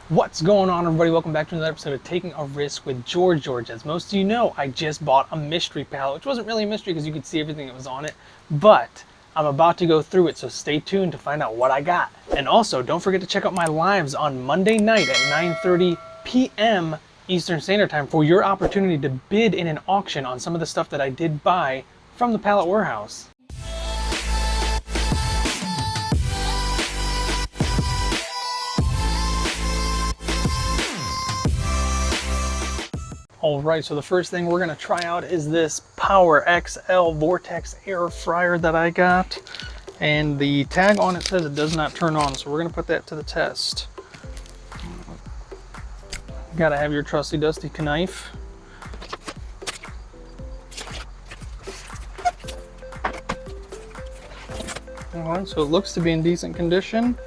What's going on, everybody? Welcome back to another episode of Taking a Risk with George. As most of you know, I just bought a mystery pallet, which wasn't really a mystery because you could see everything that was on it, but I'm about to go through it, so stay tuned to find out what I got. And also, don't forget to check out my lives on Monday night at 9:30 p.m. Eastern Standard Time for your opportunity to bid in an auction on some of the stuff that I did buy from the Pallet Warehouse. Alright, so the first thing we're going to try out is this PowerXL Vortex air fryer that I got. And the tag on it says it does not turn on, so we're going to put that to the test. Got to have your trusty dusty knife. Alright, so it looks to be in decent condition.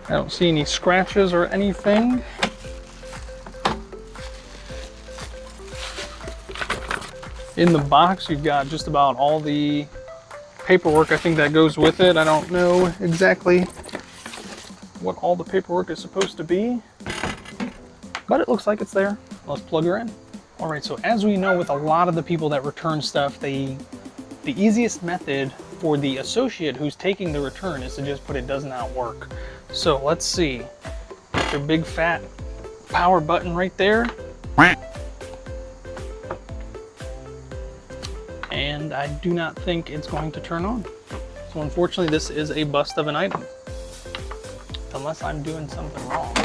I don't see any scratches or anything. In the box, you've got just about all the paperwork I think that goes with it. I don't know exactly what all the paperwork is supposed to be, but it looks like it's there. Let's plug her in. All right, so as we know with a lot of the people that return stuff, the easiest method for the associate who's taking the return is to just put it does not work. So let's see. Your big fat power button right there. And I do not think it's going to turn on. So unfortunately, this is a bust of an item, unless I'm doing something wrong.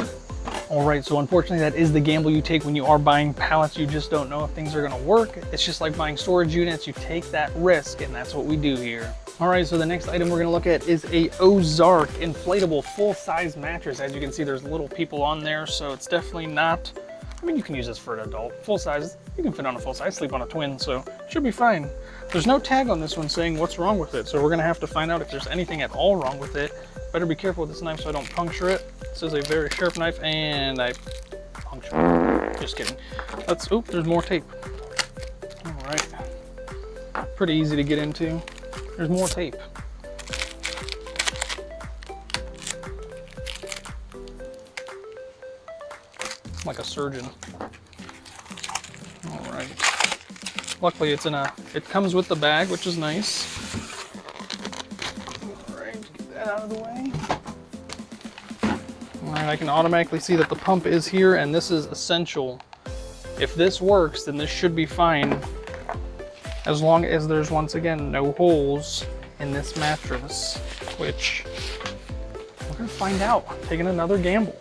All right, so unfortunately, that is the gamble you take when you are buying pallets. You just don't know if things are gonna work. It's just like buying storage units. You take that risk, and that's what we do here. All right, so the next item we're gonna look at is a Ozark inflatable full-size mattress. As you can see, there's little people on there, so it's definitely not, I mean, you can use this for an adult. Full size, you can fit on a full size, sleep on a twin, so should be fine. There's no tag on this one saying what's wrong with it, so we're gonna have to find out if there's anything at all wrong with it. Better be careful with this knife so I don't puncture it. This is a very sharp knife, and I punctured it. Just kidding. Oop, there's more tape. All right. Pretty easy to get into. There's more tape. I'm like a surgeon. All right. Luckily it comes with the bag, which is nice. All right, get that out of the way. All right, I can automatically see that the pump is here, and this is essential. If this works, then this should be fine, as long as there's, once again, no holes in this mattress, which we're gonna find out. Taking another gamble.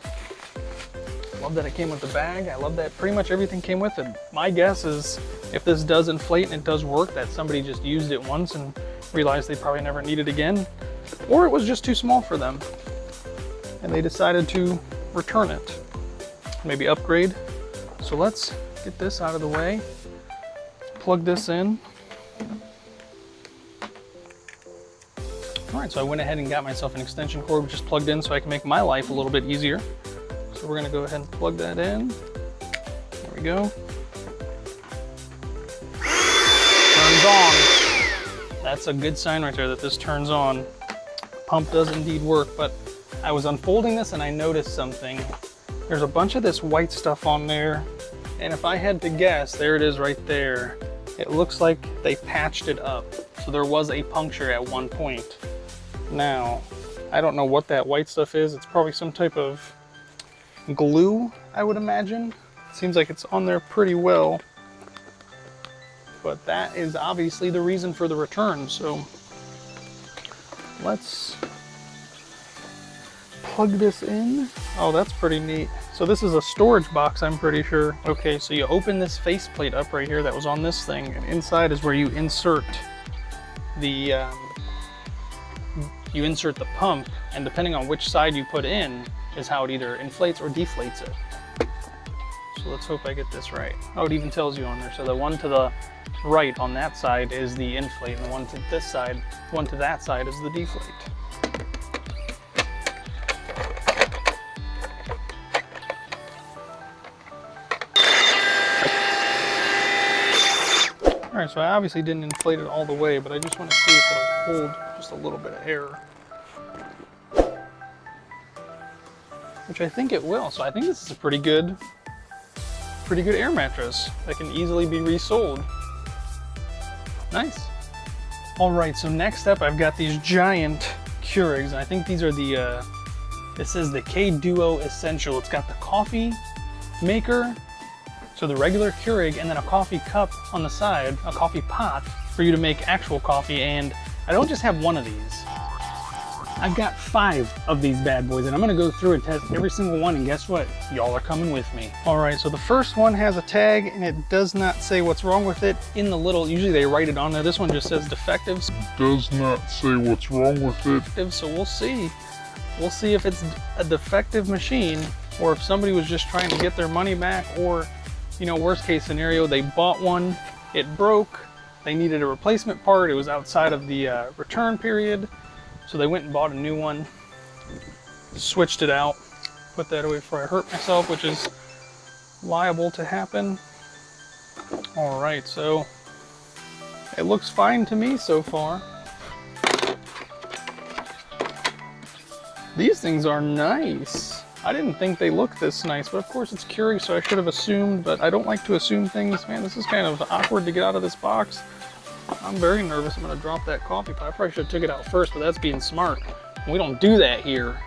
Love that it came with the bag. I love that pretty much everything came with it. My guess is if this does inflate and it does work, that somebody just used it once and realized they probably never need it again, or it was just too small for them and they decided to return it, maybe upgrade. So let's get this out of the way, plug this in. All right, so I went ahead and got myself an extension cord, which is plugged in so I can make my life a little bit easier. So we're gonna go ahead and plug that in. There we go. Turns on. That's a good sign right there that this turns on. The pump does indeed work, but I was unfolding this and I noticed something. There's a bunch of this white stuff on there, and if I had to guess, there it is right there. It looks like they patched it up. So there was a puncture at one point. Now, I don't know what that white stuff is. It's probably some type of glue, I would imagine. Seems like it's on there pretty well, but that is obviously the reason for the return. So let's plug this in. Oh, that's pretty neat. So this is a storage box, I'm pretty sure. Okay, so you open this faceplate up right here that was on this thing, and inside is where you insert the pump, and depending on which side you put in is how it either inflates or deflates it. So let's hope I get this right. Oh, it even tells you on there. So the one to the right on that side is the inflate, and the one to this side, one to that side is the deflate. All right, so I obviously didn't inflate it all the way, but I just want to see if it'll hold just a little bit of air. which I think it will. So I think this is a pretty good air mattress that can easily be resold. Nice. All right, so next up I've got these giant Keurigs, and I think these are the, it says the K-Duo Essential. It's got the coffee maker, so the regular Keurig, and then a coffee cup on the side, a coffee pot for you to make actual coffee. And I don't just have one of these. I've got 5 of these bad boys, and I'm gonna go through and test every single one, and guess what? Y'all are coming with me. All right, so the first one has a tag, and it does not say what's wrong with it in the little, usually they write it on there. This one just says defective. It does not say what's wrong with it. So we'll see. We'll see if it's a defective machine, or if somebody was just trying to get their money back, or, you know, worst case scenario, they bought one, it broke, they needed a replacement part, it was outside of the return period. So they went and bought a new one, switched it out, put that away before I hurt myself, which is liable to happen. All right, so it looks fine to me so far. These things are nice. I didn't think they looked this nice, but of course it's Keurig, so I should have assumed, but I don't like to assume things. Man, this is kind of awkward to get out of this box. I'm very nervous I'm gonna drop that coffee pot. I probably should have took it out first, but that's being smart. We don't do that here.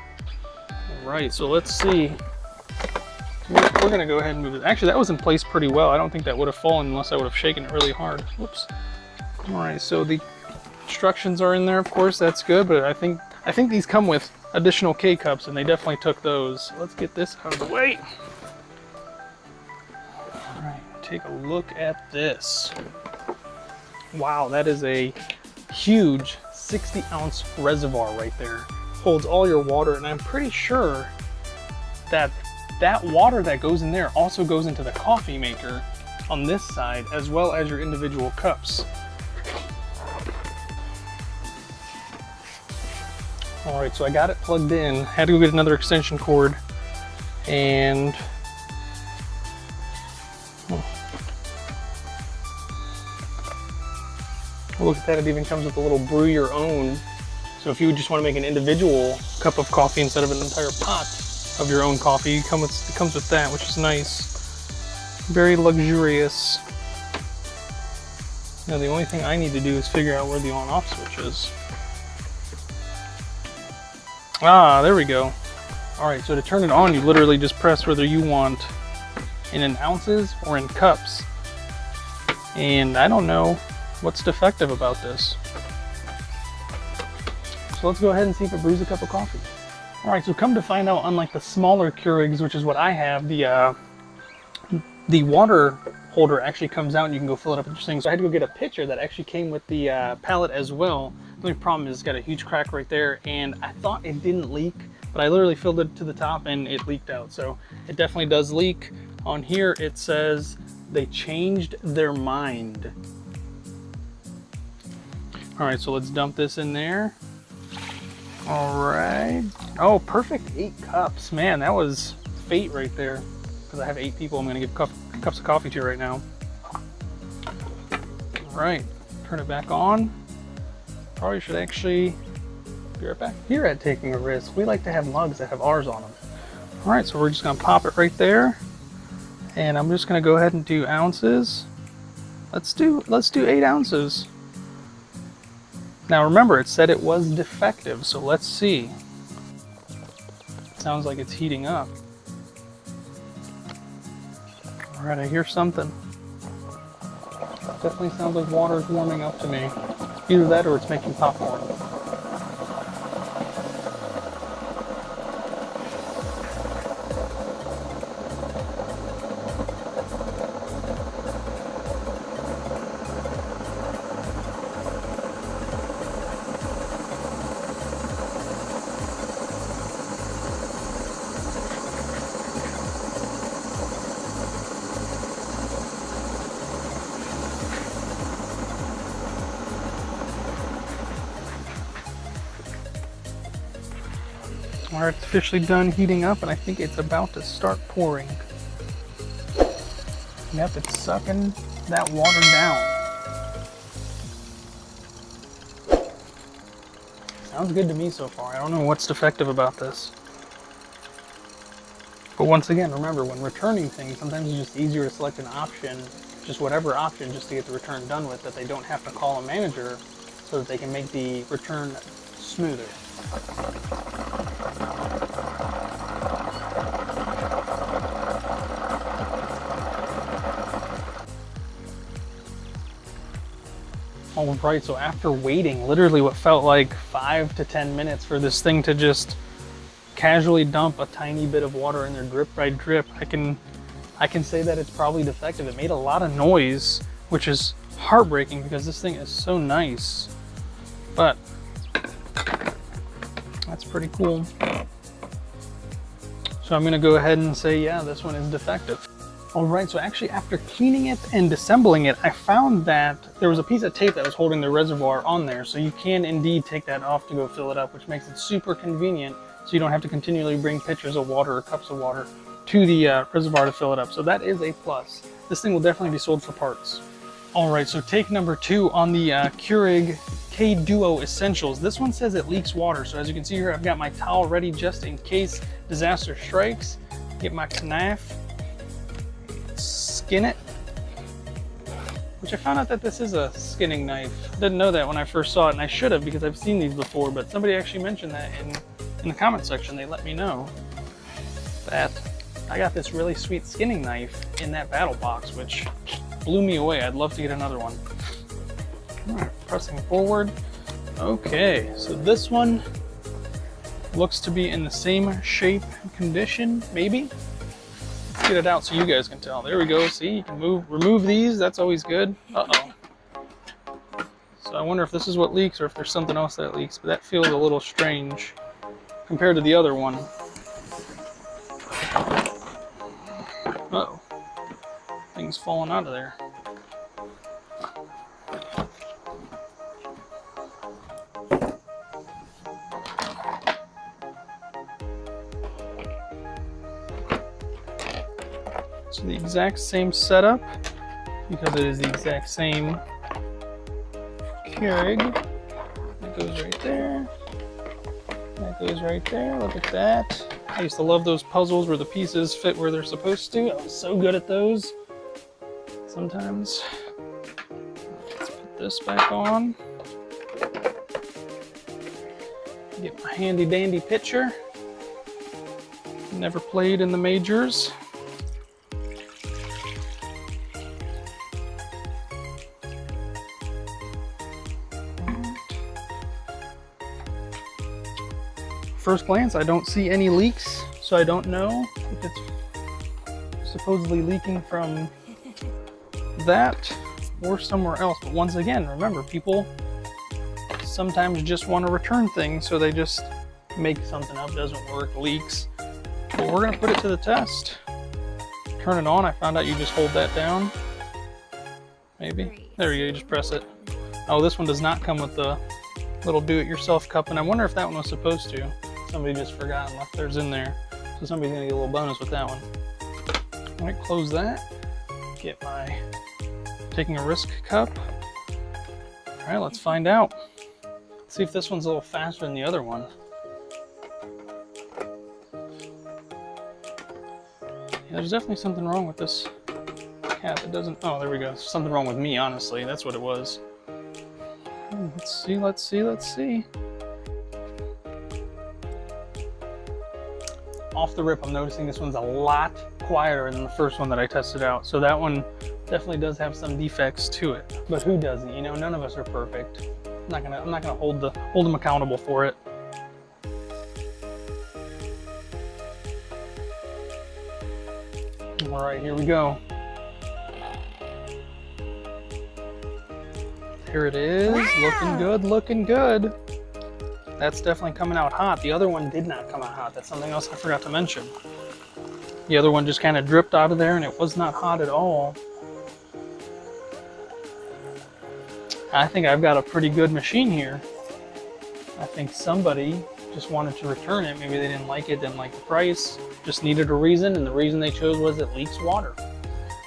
All right, so let's see. We're gonna go ahead and move it. Actually, that was in place pretty well. I don't think that would have fallen unless I would have shaken it really hard. Whoops. All right, so the instructions are in there, of course, that's good, but I think these come with additional K-cups, and they definitely took those. Let's get this out of the way. All right, take a look at this. Wow, that is a huge 60-ounce reservoir right there. Holds all your water, and I'm pretty sure that that water that goes in there also goes into the coffee maker on this side, as well as your individual cups. All right, so I got it plugged in. Had to go get another extension cord, and look at that, it even comes with a little brew your own. So if you just want to make an individual cup of coffee instead of an entire pot of your own coffee, it comes with that, which is nice. Very luxurious. Now the only thing I need to do is figure out where the on-off switch is. Ah, there we go. All right, so to turn it on, you literally just press whether you want in ounces or in cups. And I don't know what's defective about this. So let's go ahead and see if it brews a cup of coffee. All right, so come to find out, unlike the smaller Keurigs, which is what I have, the water holder actually comes out and you can go fill it up with your thing. So I had to go get a pitcher that actually came with the Pallet as well. The only problem is it's got a huge crack right there, and I thought it didn't leak, but I literally filled it to the top and it leaked out. So it definitely does leak. On here it says they changed their mind. All right, so let's dump this in there. All right. Oh, perfect 8 cups. Man, that was fate right there. Because I have 8 people I'm gonna give cups of coffee to right now. All right, turn it back on. Probably should actually be right back. Here at Taking a Risk, we like to have mugs that have ours on them. All right, so we're just gonna pop it right there. And I'm just gonna go ahead and do ounces. Let's do 8 ounces. Now remember, it said it was defective, so let's see. Sounds like it's heating up. All right, I hear something. Definitely sounds like water is warming up to me. Either that or it's making popcorn. All right, it's officially done heating up, and I think it's about to start pouring. Yep, it's sucking that water down. Sounds good to me so far. I don't know what's defective about this. But once again, remember, when returning things, sometimes it's just easier to select an option, just whatever option, just to get the return done with, that they don't have to call a manager, so that they can make the return smoother. All right, so after waiting literally what felt like 5 to 10 minutes for this thing to just casually dump a tiny bit of water in there drip by drip, I can say that it's probably defective. It made a lot of noise, which is heartbreaking because this thing is so nice, but that's pretty cool. So I'm gonna go ahead and say, yeah, this one is defective. All right, so actually after cleaning it and disassembling it, I found that there was a piece of tape that was holding the reservoir on there. So you can indeed take that off to go fill it up, which makes it super convenient. So you don't have to continually bring pitchers of water or cups of water to the reservoir to fill it up. So that is a plus. This thing will definitely be sold for parts. All right, so take number 2 on the Keurig K-Duo Essentials. This one says it leaks water. So as you can see here, I've got my towel ready just in case disaster strikes. Get my knife, skin it, which I found out that this is a skinning knife. Didn't know that when I first saw it, and I should have, because I've seen these before, but somebody actually mentioned that in the comment section. They let me know that I got this really sweet skinning knife in that battle box, which blew me away. I'd love to get another one. All right, pressing forward. Okay, so this one looks to be in the same shape and condition, maybe. Get it out so you guys can tell. There we go. See, you can remove these. That's always good. Uh-oh. So I wonder if this is what leaks or if there's something else that leaks, but that feels a little strange compared to the other one. Uh-oh. Thing's falling out of there. So the exact same setup, because it is the exact same Keurig. That goes right there. That goes right there. Look at that. I used to love those puzzles where the pieces fit where they're supposed to. I was so good at those. Sometimes. Let's put this back on. Get my handy dandy pitcher. Never played in the majors. First glance, I don't see any leaks, so I don't know if it's supposedly leaking from that or somewhere else. But once again, remember, people sometimes just want to return things, so they just make something up, doesn't work, leaks. But we're gonna put it to the test. Turn it on. I found out you just hold that down. Maybe. There you go, you just press it. Oh, this one does not come with the little do-it-yourself cup, and I wonder if that one was supposed to. Somebody just forgot and left theirs in there. So somebody's gonna get a little bonus with that one. All right, close that. Get my taking a risk cup. All right, let's find out. Let's see if this one's a little faster than the other one. Yeah, there's definitely something wrong with this cat that doesn't, oh, there we go. There's something wrong with me, honestly. That's what it was. Let's see, let's see, let's see. Off the rip, I'm noticing this one's a lot quieter than the first one that I tested out. So that one definitely does have some defects to it. But who doesn't? You know, none of us are perfect. I'm not gonna hold them accountable for it. All right, here we go. Here it is. Wow. Looking good, looking good. That's definitely coming out hot. The other one did not come out hot. That's something else I forgot to mention. The other one just kind of dripped out of there and it was not hot at all. I think I've got a pretty good machine here. I think somebody just wanted to return it. Maybe they didn't like it, didn't like the price, just needed a reason, and the reason they chose was it leaks water.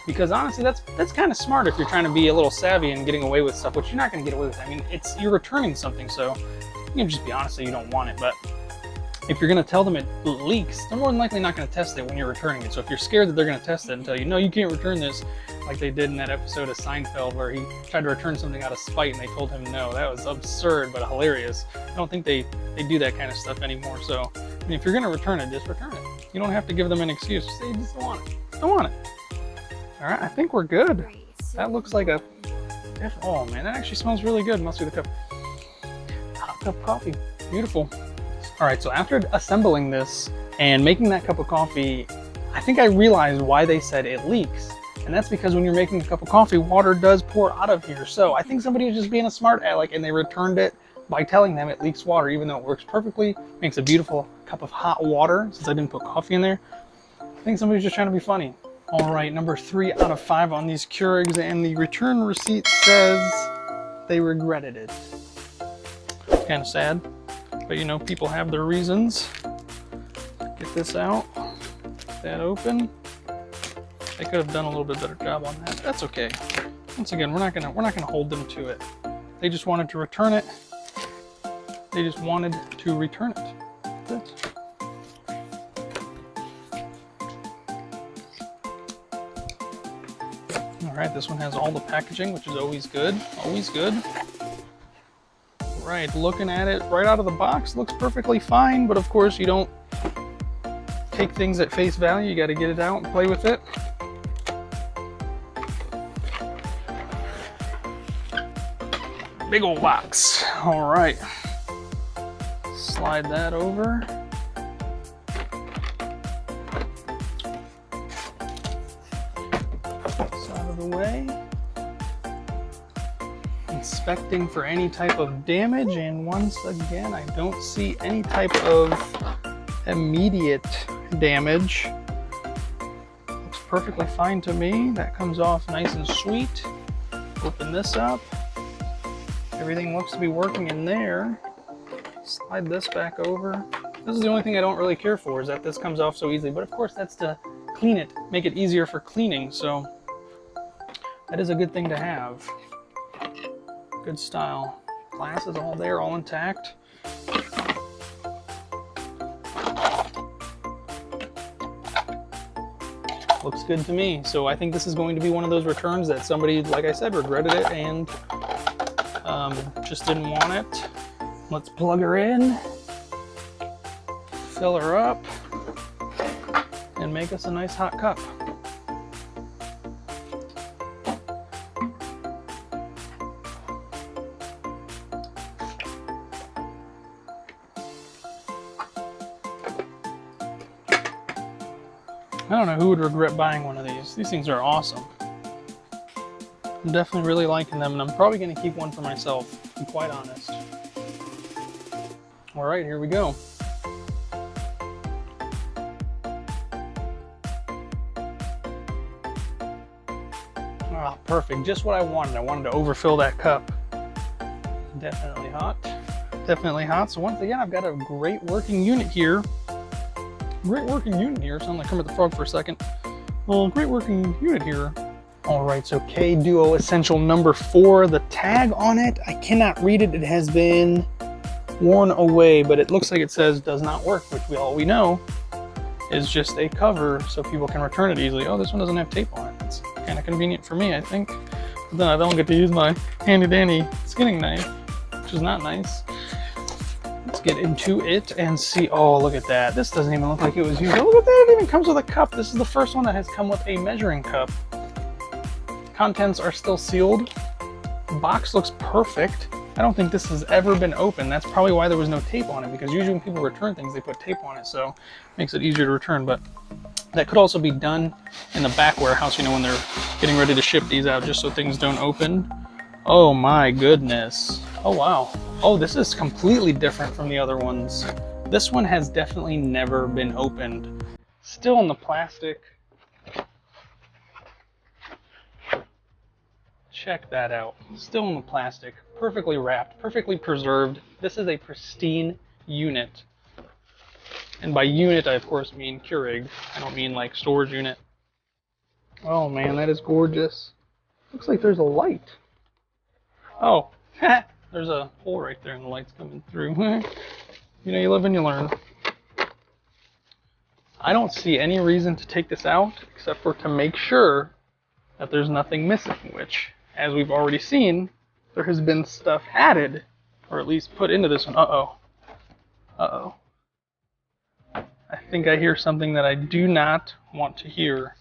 Because honestly, that's kind of smart if you're trying to be a little savvy and getting away with stuff, which you're not going to get away with. I mean, you're returning something, so you can just be honest that you don't want it. But if you're going to tell them it leaks, they're more than likely not going to test it when you're returning it. So if you're scared that they're going to test it and tell you, no, you can't return this, like they did in that episode of Seinfeld where he tried to return something out of spite and they told him no. That was absurd but hilarious. I don't think they do that kind of stuff anymore. So I mean, if you're going to return it, just return it. You don't have to give them an excuse. Just say you just don't want it. Don't want it. All right, I think we're good. That looks like a... Oh man, that actually smells really good. Must be the cup. Hot cup coffee. Beautiful. All right, so after assembling this and making that cup of coffee, I think I realized why they said it leaks. And that's because when you're making a cup of coffee, water does pour out of here. So I think somebody was just being a smart aleck and they returned it by telling them it leaks water, even though it works perfectly, makes a beautiful cup of hot water since I didn't put coffee in there. I think somebody's just trying to be funny. All right, number 3 out of 5 on these Keurigs, and the return receipt says they regretted it. Kind of sad, but you know, people have their reasons. Get this out, get that open. They could have done a little bit better job on that. That's okay. Once again, we're not gonna hold them to it. They just wanted to return it. They just wanted to return it. That's it. All right, this one has all the packaging, which is always good. Always good. Right, looking at it right out of the box, looks perfectly fine, but of course you don't take things at face value. You got to get it out and play with it. Big old box. All right, slide that over. Out of the way. Inspecting for any type of damage, and once again, I don't see any type of immediate damage. Looks perfectly fine to me. That comes off nice and sweet. Open this up. Everything looks to be working in there. Slide this back over. This is the only thing I don't really care for, is that this comes off so easily, but of course that's to clean it, make it easier for cleaning, so that is a good thing to have. Good style. Glass is all there, all intact. Looks good to me. So I think this is going to be one of those returns that somebody, like I said, regretted it and just didn't want it. Let's plug her in, fill her up, and make us a nice hot cup. I don't know who would regret buying one of these. These things are awesome. I'm definitely really liking them, and I'm probably going to keep one for myself, to be quite honest. All right, here we go. Ah, perfect. Just what I wanted. I wanted to overfill that cup. Definitely hot. Definitely hot. So once again, I've got a great working unit here. Sound like Kermit the Frog for a second. Well, great working unit here. All right, so K Duo Essential number 4. The tag on it, I cannot read it. It has been worn away, but it looks like it says does not work, which all we know is just a cover so people can return it easily. Oh, this one doesn't have tape on it. It's kind of convenient for me, I think. But then I don't get to use my handy dandy skinning knife, which is not nice. Let's get into it and see. Oh, look at that. This doesn't even look like it was used. Oh, look at that. It even comes with a cup. This is the first one that has come with a measuring cup. Contents are still sealed. The box looks perfect. I don't think this has ever been opened. That's probably why there was no tape on it, because usually when people return things, they put tape on it, so it makes it easier to return. But that could also be done in the back warehouse, you know, when they're getting ready to ship these out, just so things don't open. Oh my goodness. Oh wow. Oh, this is completely different from the other ones. This one has definitely never been opened. Still in the plastic. Check that out. Still in the plastic. Perfectly wrapped, perfectly preserved. This is a pristine unit. And by unit, I of course mean Keurig. I don't mean like storage unit. Oh man, that is gorgeous. Looks like there's a light. Oh, there's a hole right there and the light's coming through. You know, you live and you learn. I don't see any reason to take this out except for to make sure that there's nothing missing, which, as we've already seen, there has been stuff added, or at least put into this one. Uh-oh. Uh-oh. I think I hear something that I do not want to hear,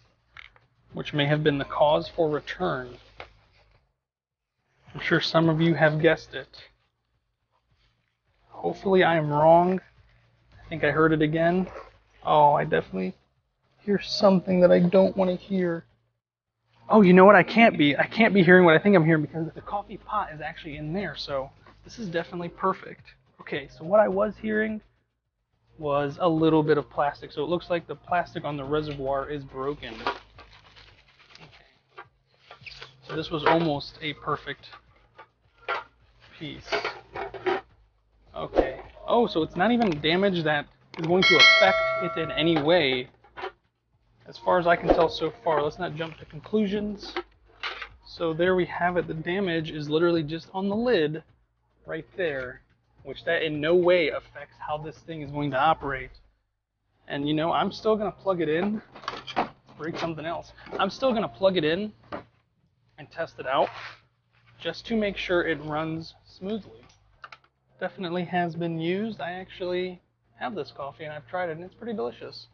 which may have been the cause for return. I'm sure some of you have guessed it. Hopefully I am wrong. I think I heard it again. Oh, I definitely hear something that I don't want to hear. Oh, you know what? I can't be hearing what I think I'm hearing because the coffee pot is actually in there, so this is definitely perfect. Okay, so what I was hearing was a little bit of plastic, so it looks like the plastic on the reservoir is broken. Okay. So this was almost a perfect piece. Okay. Oh, so it's not even damage that is going to affect it in any way. As far as I can tell so far, let's not jump to conclusions. So there we have it. The damage is literally just on the lid right there, which that in no way affects how this thing is going to operate. And you know, I'm still going to plug it in. Break something else. I'm still going to plug it in and test it out just to make sure it runs smoothly. Definitely has been used. I actually have this coffee and I've tried it and it's pretty delicious.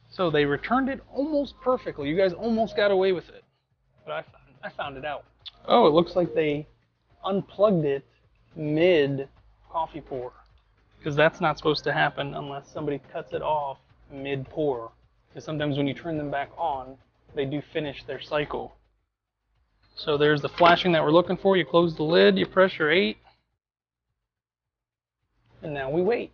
So they returned it almost perfectly. You guys almost got away with it, but I found it out. Oh, it looks like they unplugged it mid coffee pour, because that's not supposed to happen unless somebody cuts it off mid pour. Because sometimes when you turn them back on, they do finish their cycle. So there's the flashing that we're looking for. You close the lid, you press your 8, and now we wait.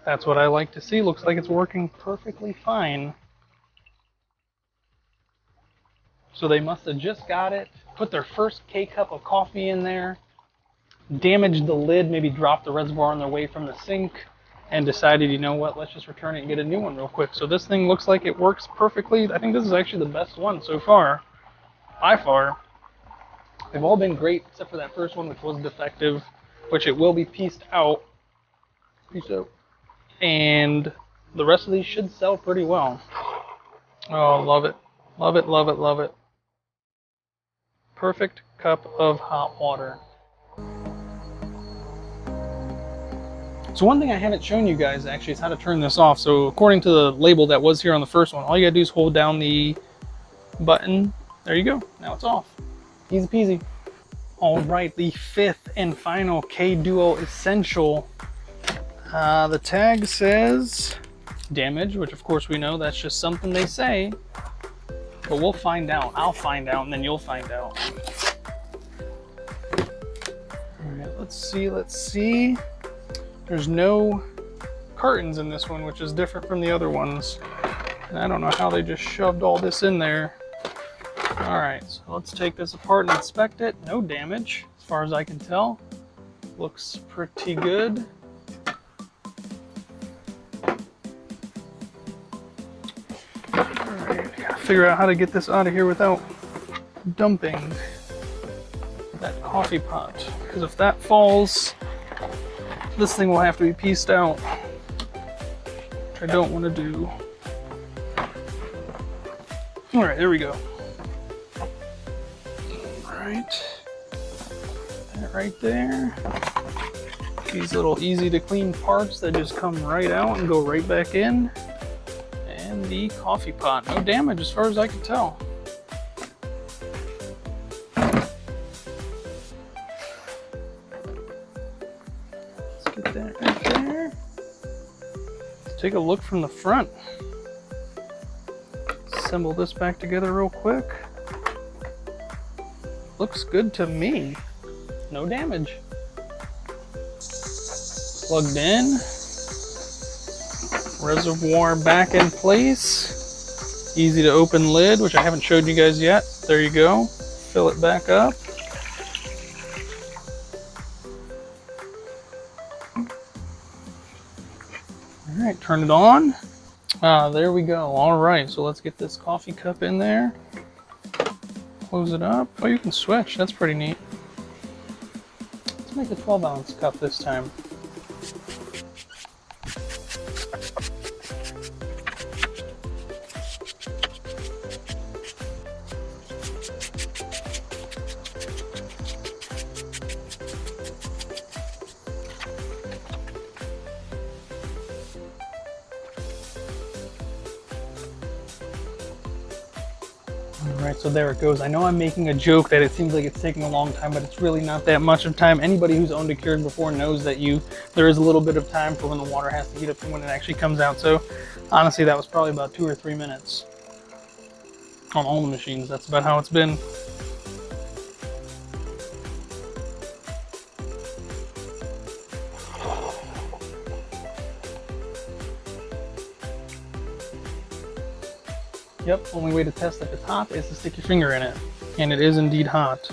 That's what I like to see. Looks like it's working perfectly fine. So they must have just got it, put their first K-cup of coffee in there, damaged the lid, maybe dropped the reservoir on their way from the sink, and decided, you know what, let's just return it and get a new one real quick. So this thing looks like it works perfectly. I think this is actually the best one so far, by far. They've all been great, except for that first one, which was defective, which it will be pieced out. Pieced out. And the rest of these should sell pretty well. Oh, love it. Love it, love it, love it. Perfect cup of hot water. So one thing I haven't shown you guys actually is how to turn this off. So according to the label that was here on the first one, all you gotta do is hold down the button. There you go. Now it's off. Easy peasy. All right, the fifth and final K-Duo Essential. The tag says damage, which of course we know that's just something they say, but we'll find out. I'll find out and then you'll find out. All right, let's see. There's no curtains in this one, which is different from the other ones. And I don't know how they just shoved all this in there. All right, so let's take this apart and inspect it. No damage, as far as I can tell. Looks pretty good. Figure out how to get this out of here without dumping that coffee pot, because if that falls, this thing will have to be pieced out, which I don't want to do. All right, there we go. All right, that right there. These little easy to clean parts that just come right out and go right back in. And the coffee pot. No damage as far as I can tell. Let's get that right there. Let's take a look from the front. Assemble this back together real quick. Looks good to me. No damage. Plugged in. Reservoir back in place. Easy to open lid, which I haven't showed you guys yet. There you go. Fill it back up. All right, turn it on. There we go. All right, so let's get this coffee cup in there. Close it up. Oh, you can switch. That's pretty neat. Let's make a 12-ounce cup this time. Alright, so there it goes. I know I'm making a joke that it seems like it's taking a long time, but it's really not that much of time. Anybody who's owned a Keurig before knows that there is a little bit of time for when the water has to heat up and when it actually comes out. So honestly, that was probably about 2 or 3 minutes on all the machines. That's about how it's been. Yep, only way to test if it's hot is to stick your finger in it. And it is indeed hot.